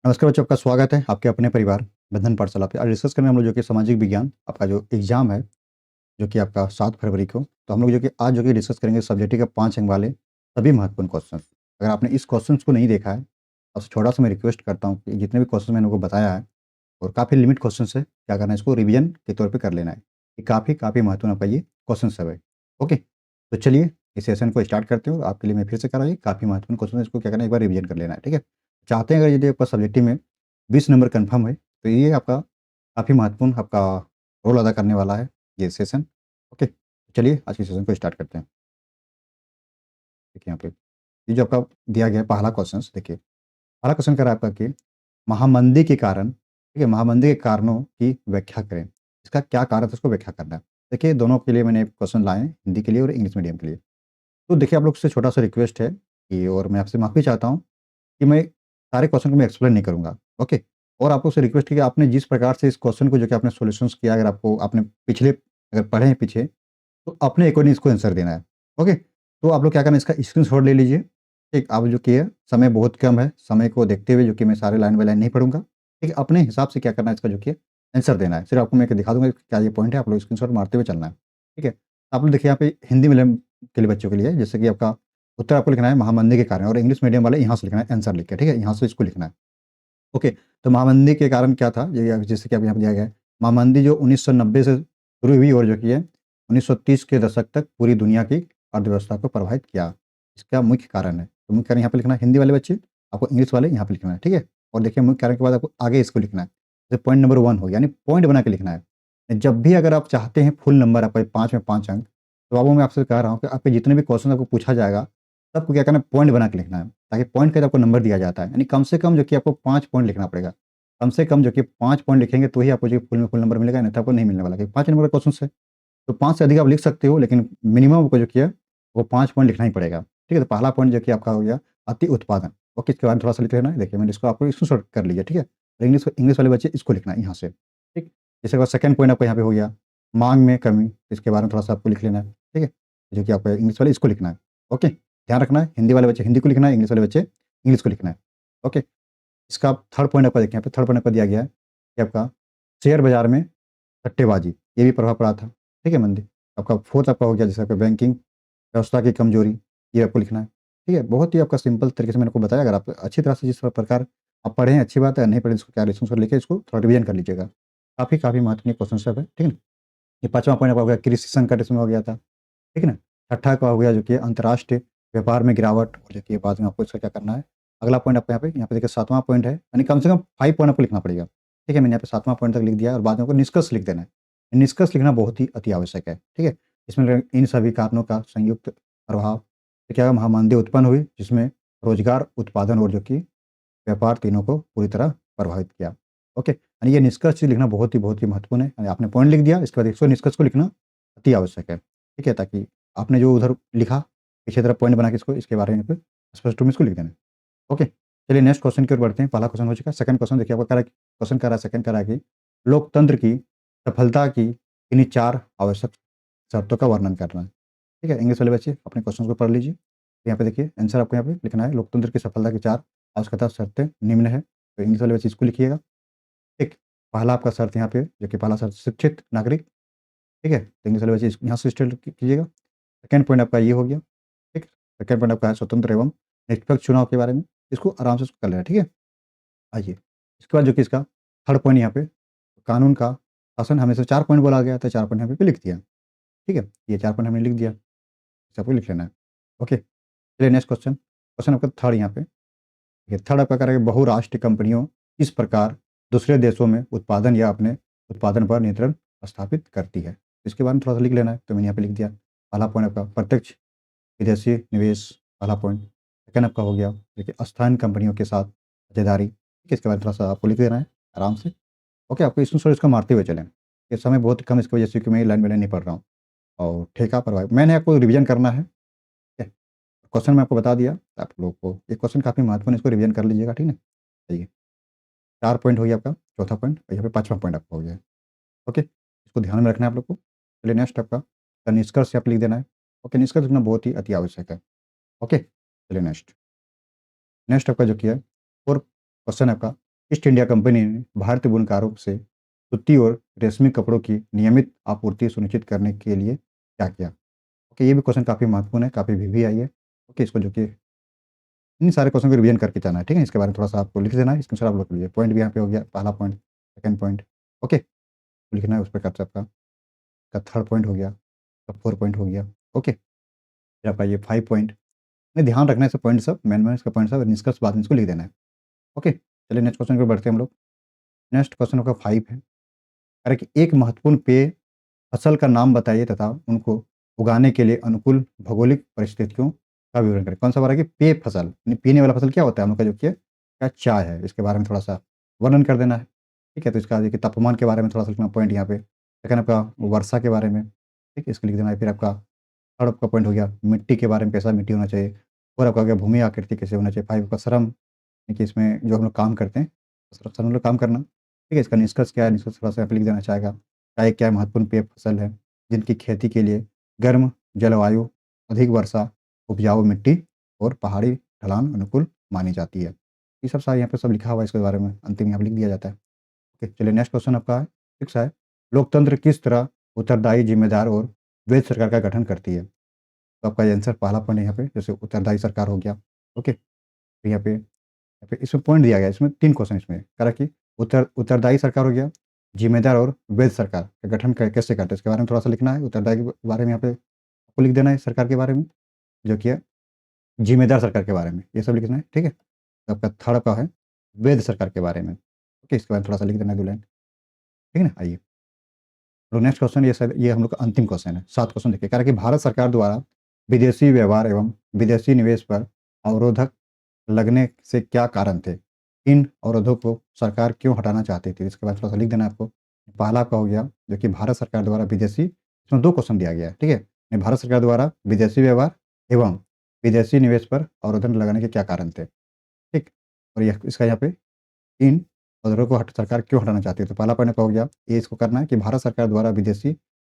नमस्कार बच्चों, आपका स्वागत है आपके अपने परिवार बंधन पाठशाला पे। आज डिस्कस करेंगे हम लोग जो कि सामाजिक विज्ञान आपका जो एग्जाम है, जो कि आपका 7 फरवरी को। तो हम लोग जो कि आज जो कि डिस्कस करेंगे सब्जेक्टिव के 5 अंक वाले सभी महत्वपूर्ण क्वेश्चन। अगर आपने इस क्वेश्चंस को नहीं देखा है, आपसे छोटा-सा मैं रिक्वेस्ट करता हूँ कि जितने भी क्वेश्चन मैंने आपको बताया है और काफ़ी लिमिट क्वेश्चंस है, क्या करना है इसको रिवीजन के तौर पे कर लेना है। ये काफ़ी महत्वपूर्ण आपका ये क्वेश्चन सब है। ओके, तो चलिए इस सेशन को स्टार्ट करते हो। आपके लिए मैं फिर से कह रहा हूँ, ये काफ़ी महत्वपूर्ण क्वेश्चन है, इसको क्या करना है एक बार रिवीजन कर लेना है, ठीक है? चाहते हैं अगर यदि आपका सब्जेक्टिव में 20 नंबर कन्फर्म है, तो ये आपका काफ़ी महत्वपूर्ण आपका रोल अदा करने वाला है ये सेशन। ओके, चलिए आज के सेशन को स्टार्ट करते हैं। देखिए यहाँ पे ये जो आपका दिया गया है पहला क्वेश्चन, देखिए पहला क्वेश्चन कह रहा है आपका कि महामंदी के कारण, ठीक है, महामंदी के कारणों की व्याख्या करें। इसका क्या कारण है उसको व्याख्या करना है। देखिए दोनों के लिए मैंने क्वेश्चन लाए हैं, हिंदी के लिए और इंग्लिश मीडियम के लिए। तो देखिए आप लोग से छोटा सा रिक्वेस्ट है कि, और मैं आपसे माफ़ी चाहता हूँ कि मैं सारे क्वेश्चन को मैं एक्सप्लेन नहीं करूँगा। ओके, और आप लोग से रिक्वेस्ट है कि आपने जिस प्रकार से इस क्वेश्चन को जो कि आपने सॉल्यूशंस किया, अगर आपको आपने पिछले अगर पढ़े हैं पीछे, तो अपने अकॉर्डिंग इसको आंसर देना है। ओके, तो आप लोग क्या करना है, इसका स्क्रीनशॉट ले लीजिए। ठीक, आप जो कि है समय बहुत कम है, समय को देखते हुए जो कि मैं सारे लाइन बाय लाइन नहीं पढ़ूँगा। ठीक है, अपने हिसाब से क्या करना है इसका जो कि आंसर देना है। सिर्फ आपको मैं दिखा दूँगा कि क्या ये पॉइंट है, आप लोग स्क्रीनशॉट मारते हुए चलना है। ठीक है, आप लोग देखिए यहाँ पे हिंदी मीडियम के लिए बच्चों के लिए जैसे कि आपका उत्तर आपको लिखना है महामंदी के कारण, और इंग्लिश मीडियम वाले यहाँ से लिखना है आंसर लिख के, ठीक है? यहाँ से इसको लिखना है। ओके, तो महामंदी के कारण क्या था? ये जैसे कि अब यहाँ पे दिया गया है, महामंदी जो 1990 से शुरू हुई और जो कि है 1930 के दशक तक पूरी दुनिया की अर्थव्यवस्था को प्रभावित किया। इसका मुख्य कारण है। तो मुख्य कारण यहाँ पे लिखना है, हिंदी वाले बच्चे, आपको इंग्लिश वाले यहाँ पे लिखना है, ठीक है? और देखिए मुख्य कारण के बाद आपको आगे इसको लिखना है। जैसे पॉइंट नंबर 1 हो गया, यानी पॉइंट बना के लिखना है। जब भी अगर आप चाहते हैं फुल नंबर आपका 5 में 5 अंक, तो बाबू मैं आपसे कह रहा हूँ कि आपके जितने भी क्वेश्चन आपको पूछा जाएगा, सबको क्या करना है, पॉइंट बना के लिखना है, ताकि पॉइंट का आपको नंबर दिया जाता है। यानी कम से कम जो कि आपको 5 पॉइंट लिखना पड़ेगा। कम से कम जो कि 5 पॉइंट लिखेंगे तो ही आपको जो फुल में फुल नंबर मिलेगा, नहीं तो आपको नहीं मिलने वाला, क्योंकि 5 नंबर का क्वेश्चन है। तो 5 से अधिक आप लिख सकते हो, लेकिन मिनिमम आपको जो कि है वो 5 पॉइंट लिखना ही पड़ेगा। ठीक है? तो पहला पॉइंट जो कि आपका हो गया अति उत्पादन। ओके, इसके बारे में थोड़ा-सा लिख लेना है। देखिए मैंने इसको आपको स्क्रीनशॉट कर लिया, ठीक है? और इंग्लिश इंग्लिश वाले बच्चे इसको लिखना है यहाँ से, ठीक? इसके बाद सेकंड पॉइंट आपका यहाँ पे हो गया माँग में कमी, इसके बारे में थोड़ा-सा आपको लिख लेना है, ठीक है? जो कि आपका इंग्लिश वाले इसको लिखना है। ओके? ध्यान रखना है, हिंदी वाले बच्चे हिंदी को लिखना है, इंग्लिश वाले बच्चे इंग्लिश को लिखना है। ओके? इसका थर्ड पॉइंट आपका देखिए यहाँ पे थर्ड पॉइंट आपका दिया गया है कि आपका शेयर बाज़ार में सट्टेबाज़ी, ये भी प्रभाव पड़ा था। ठीक है मंदी? आपका फोर्थ आपका हो गया जैसे आपका बैंकिंग व्यवस्था की कमज़ोरी, ये आपको लिखना है। ठीक है? बहुत ही आपका सिंपल तरीके से मैंने आपको बताया, अगर आप अच्छी तरह से जिस प्रकार आप पढ़े हैं अच्छी बात है, नहीं पढ़े इसको क्या स्क्रीनशॉट लेके इसको थोड़ा रिवीजन कर लीजिएगा। काफ़ी महत्वपूर्ण क्वेश्चन सब है, ठीक है ना? ये 5वां पॉइंट आपका हो गया कृषि संकट, इसमें हो गया था। ठीक है ना? छठा का हो गया जो कि अंतर्राष्ट्रीय व्यापार में गिरावट, और जो कि बाद में आपको इसका क्या करना है, अगला पॉइंट आपको यहाँ पे देखिए 7वां पॉइंट है, यानी कम से कम 5 पॉइंट आपको लिखना पड़ेगा। ठीक है? मैंने यहाँ पे 7वां पॉइंट तक लिख दिया है और बाद में आपको निष्कर्ष लिख देना है। निष्कर्ष लिखना बहुत ही अति आवश्यक है। ठीक है? इसमें इन सभी कारणों का संयुक्त प्रभाव से क्या महामंदी उत्पन्न हुई, जिसमें रोजगार, उत्पादन और जो कि व्यापार तीनों को पूरी तरह प्रभावित किया। ओके? यानी ये निष्कर्ष लिखना बहुत ही महत्वपूर्ण है। यानी आपने पॉइंट लिख दिया, इसके बाद इसको निष्कर्ष को लिखना अति आवश्यक है। ठीक है? ताकि आपने जो उधर लिखा, पीछे तरफ पॉइंट बना के इसको इसके बारे में पे स्पष्ट रूप में इसको लिख देना है। ओके? चलिए नेक्स्ट क्वेश्चन की ओर बढ़ते हैं। पहला क्वेश्चन हो चुका है, सेकंड क्वेश्चन देखिए आपका कह रहा है, क्वेश्चन कह रहा है, सेकंड कह रहा है कि लोकतंत्र की सफलता की किन्हीं 4 आवश्यक शर्तों का वर्णन करना है। ठीक है? इंग्लिश वाले बच्चे अपने क्वेश्चन को पढ़ लीजिए। यहाँ पे देखिए आंसर आपको यहाँ पे लिखना है, लोकतंत्र की सफलता की 4 आवश्यकता शर्तें निम्न है। तो इंग्लिश वाले बच्चे इसको लिखिएगा। ठीक? पहला आपका शर्त यहाँ पे जो कि पहला शर्त शिक्षित नागरिक, ठीक है? तो इंग्लिश वाले बच्चे इस यहाँ से स्टार्ट कीजिएगा। सेकंड पॉइंट आपका ये हो गया, ठीक? सेकंड पॉइंट आपका है स्वतंत्र एवं निष्पक्ष चुनाव के बारे में, इसको आराम से इसको कर लेना, ठीक है? आइए, इसके बाद जो कि इसका थर्ड पॉइंट यहाँ पे कानून का शासन, हमेशा 4 पॉइंट बोला गया था, 4 पॉइंट यहाँ पे लिख दिया, ठीक है? ये 4 पॉइंट हमने लिख दिया, इसे आपको लिख लेना है। ओके, चलिए नेक्स्ट क्वेश्चन, क्वेश्चन आपका थर्ड यहाँ पे, ठीक है? थर्ड आपका कह रहा है कि बहुराष्ट्रीय कंपनियों किस प्रकार दूसरे देशों में उत्पादन या अपने उत्पादन पर नियंत्रण स्थापित करती है? इसके बारे में थोड़ा-सा लिख लेना है, तो मैंने यहाँ पे लिख दिया। पहला पॉइंट आपका प्रत्यक्ष विदेशी निवेश, पहला पॉइंट। सेकंड आपका हो गया देखिए स्थानीय कंपनियों के साथ साझेदारी, ठीक है? इसके बाद थोड़ा-सा आपको लिख देना है आराम से। ओके, आपको स्क्रीनशॉट इसको मारते हुए चलें। ये समय बहुत कम, इसकी वजह से कि मैं लाइन बाय लाइन नहीं पढ़ रहा हूँ, और ठेका प्रभाव मैंने आपको रिवीजन करना है, ठीक है? क्वेश्चन मैं आपको बता दिया, आप लोगों को ये क्वेश्चन काफ़ी महत्वपूर्ण है, इसको रिवीजन कर लीजिएगा, ठीक है ना? चलिए, 4 पॉइंट हो गया आपका, चौथा पॉइंट और यहाँ पे 5वां पॉइंट आपका हो गया है। ओके, इसको ध्यान में रखना है आप लोग को। चलिए नेक्स्ट आपका निष्कर्ष आप लिख देना है। ओके, निष्कर्ष लिखना बहुत ही अति आवश्यक है। ओके, चलिए नेक्स्ट। नेक्स्ट आपका जो कि है 4 क्वेश्चन आपका ईस्ट इंडिया कंपनी ने भारतीय बुनकरों से सूती और रेशमी कपड़ों की नियमित आपूर्ति सुनिश्चित करने के लिए क्या किया? ओके, ये भी क्वेश्चन काफ़ी महत्वपूर्ण है, काफ़ी भी आई है। ओके, इसको जो कि इन सारे क्वेश्चन को रिवीजन करके जाना है, ठीक है? इसके बारे में थोड़ा-सा आपको लिख देना है, स्क्रीनशॉट आप लोग लीजिए। पॉइंट भी यहाँ पे हो गया, पहला पॉइंट, सेकंड पॉइंट, ओके? लिखना है उस प्रकार से आपका, थर्ड पॉइंट हो गया, फोर्थ पॉइंट हो गया, ओके? फिर आपका ये 5 पॉइंट, नहीं ध्यान रखना है सब पॉइंट सब, मेन इसका पॉइंट सब निष्कर्ष बाद में इसको लिख देना है, ओके? चलिए नेक्स्ट क्वेश्चन पे बढ़ते हैं हम लोग। नेक्स्ट क्वेश्चन आपका 5 है, कह रहा है कि एक महत्वपूर्ण पेय फसल का नाम बताइए तथा उनको उगाने के लिए अनुकूल भौगोलिक परिस्थितियों का विवरण करें। कौन सा हमारा कि पेय फसल, यानी पीने वाला फसल क्या होता है हम लोग का जो कि क्या चाय है, इसके बारे में थोड़ा-सा वर्णन कर देना है, ठीक है? तो इसका देखिए तापमान के बारे में थोड़ा-सा लिखना पॉइंट यहाँ पे। सेकंड आपका वर्षा के बारे में, ठीक है? इसको लिख देना है। फिर आपका थर्ड आपका पॉइंट हो गया मिट्टी के बारे में, कैसा मिट्टी होना चाहिए। फोर आपका हो गया भूमि आकृति कैसे होना चाहिए। 5 आपका श्रम, यानी कि इसमें जो हम लोग काम करते हैं, श्रम मतलब काम करना, ठीक है? इसका निष्कर्ष क्या है, निष्कर्ष थोड़ा-सा यहाँ पे लिख देना चाहेगा। चाय क्या महत्वपूर्ण पेय फसल है, जिनकी खेती के लिए गर्म जलवायु, अधिक वर्षा, उपजाऊ मिट्टी और पहाड़ी ढलान अनुकूल मानी जाती है। ये सब सारे यहाँ पे सब लिखा हुआ है इसके बारे में, अंतिम यहाँ पे लिख दिया जाता है। ओके, चलिए नेक्स्ट क्वेश्चन आपका है, 6 है, लोकतंत्र किस तरह उत्तरदायी, जिम्मेदार और वैध सरकार का गठन करती है? तो आपका ये आंसर पहला पॉइंट है यहाँ पे, जैसे उत्तरदायी सरकार हो गया, ओके? फिर यहाँ पे इसमें पॉइंट दिया गया है, इसमें 3 क्वेश्चन इसमें कह रहा है कि उत्तरदायी सरकार हो गया, जिम्मेदार और वैध सरकार का गठन कैसे करते हैं, इसके बारे में थोड़ा-सा लिखना है। उत्तरदायी के बारे में यहाँ पे आपको लिख देना है सरकार के बारे में, जो कि है जिम्मेदार सरकार के बारे में, ये सब लिखना है, ठीक है? तो आपका थर्ड का है वैध सरकार के बारे में, ओके? इसके बारे में थोड़ा-सा लिख देना है 2 लाइन, ठीक है ना? आइए, तो नेक्स्ट क्वेश्चन ये शायद ये हम लोग का अंतिम क्वेश्चन है, 7 क्वेश्चन देखिए, कह रहा है कि भारत सरकार द्वारा विदेशी व्यवहार एवं विदेशी निवेश पर अवरोधक लगने से क्या कारण थे? इन अवरोधों को सरकार क्यों हटाना चाहती थी? इसके बाद थोड़ा-सा लिख देना है आपको। पहला आपका हो गया, जो कि भारत सरकार द्वारा विदेशी, इसमें 2 क्वेश्चन दिया गया है, ठीक है? नहीं, भारत सरकार द्वारा विदेशी व्यवहार एवं विदेशी निवेश पर अवरोधन लगाने के क्या कारण थे? ठीक? और यह इसका यहाँ पे इन अवरोधों को हट सरकार क्यों हटाना चाहती है? तो पहला पॉइंट आपका हो गया, ये इसको करना है कि भारत सरकार द्वारा विदेशी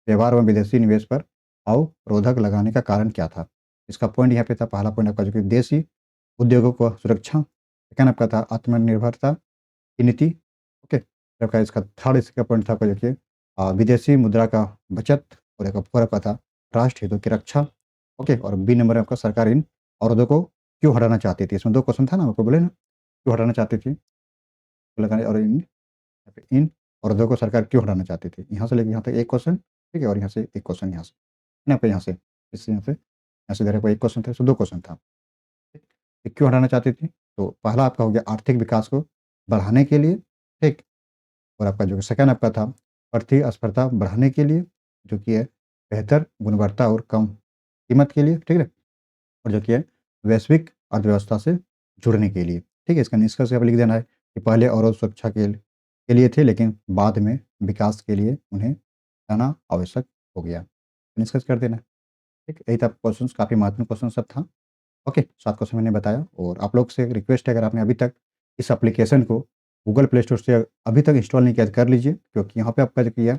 व्यवहार एवं विदेशी निवेश पर अवरोधक लगाने का कारण क्या था? इसका पॉइंट यहाँ पे था, पहला पॉइंट आपका जो कि देशी उद्योगों को सुरक्षा, सेकंड आपका था आत्मनिर्भरता की नीति, ओके? फिर आपका इसका थर्ड इसका पॉइंट था आपका जो कि विदेशी मुद्रा का बचत, और एक फोर आपका था राष्ट्र हितों की रक्षा, ओके? और बी नंबर है आपका सरकार इन अवरोधों को क्यों हटाना चाहती थी? इसमें 2 क्वेश्चन था ना, आपको बोले ना, क्यों हटाना चाहती थी? तो लगाने और इन अवरोधों को सरकार क्यों हटाना चाहती थी? यहाँ से लेके यहाँ तक 1 क्वेश्चन, ठीक है? और यहाँ से 1 क्वेश्चन यहाँ से, नहीं आपका यहाँ से, इससे यहाँ से इधर आपका 1 क्वेश्चन था, इसमें 2 क्वेश्चन था। ये क्यों हटाना चाहती थी? तो पहला आपका हो गया आर्थिक विकास को बढ़ाने के लिए, ठीक? और आपका जो सेकंड आपका था प्रतिस्पर्धा बढ़ाने के लिए, जो कि है बेहतर गुणवत्ता और कम कीमत के लिए, ठीक है? और जो कि है वैश्विक अर्थव्यवस्था से जुड़ने के लिए, ठीक है? इसका निष्कर्ष यहाँ पे लिख देना है कि पहले अवरोध सुरक्षा के लिए थे, लेकिन बाद में विकास के लिए उन्हें हटाना आवश्यक हो गया। निष्कर्ष कर देना है, ठीक? यही था क्वेश्चंस, काफ़ी महत्वपूर्ण क्वेश्चन सब था। ओके, 7 क्वेश्चन मैंने बताया, और आप लोग से एक रिक्वेस्ट है, अगर आपने अभी तक इस एप्लीकेशन को गूगल प्ले स्टोर से अभी तक इंस्टॉल नहीं किया तो कर लीजिए, क्योंकि यहाँ पे आपका जो कि है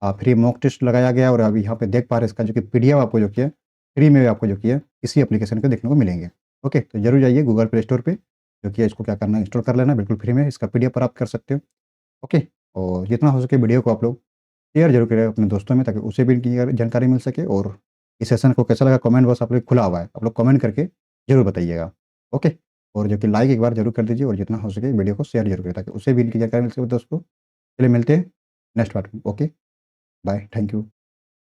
फ्री मॉक टेस्ट लगाया गया है, और अभी यहाँ पे देख पा रहे हैं इसका जो कि पीडीएफ आपको जो कि है फ्री में आपको जो कि है इसी एप्लीकेशन को देखने को मिलेंगे। ओके, तो ज़रूर जाइए गूगल प्ले स्टोर पे, जो कि है इसको क्या करना है, इंस्टॉल कर लेना, बिल्कुल फ्री में इसका पीडीएफ प्राप्त कर सकते हो। ओके, और जितना हो सके वीडियो को आप लोग शेयर ज़रूर करें अपने दोस्तों में, ताकि उसे भी इनकी जानकारी मिल सके। और इस सेशन को कैसा लगा, कमेंट बॉक्स आप लोग खुला हुआ है, आप लोग कमेंट करके ज़रूर बताइएगा। ओके, और जो कि लाइक एक बार ज़रूर कर दीजिए, और जितना हो सके वीडियो को शेयर ज़रूर करें, ताकि उसे भी इनकी जानकारी मिल सके दोस्तों। चलिए मिलते हैं नेक्स्ट पार्ट में। Okay, bye, thank you.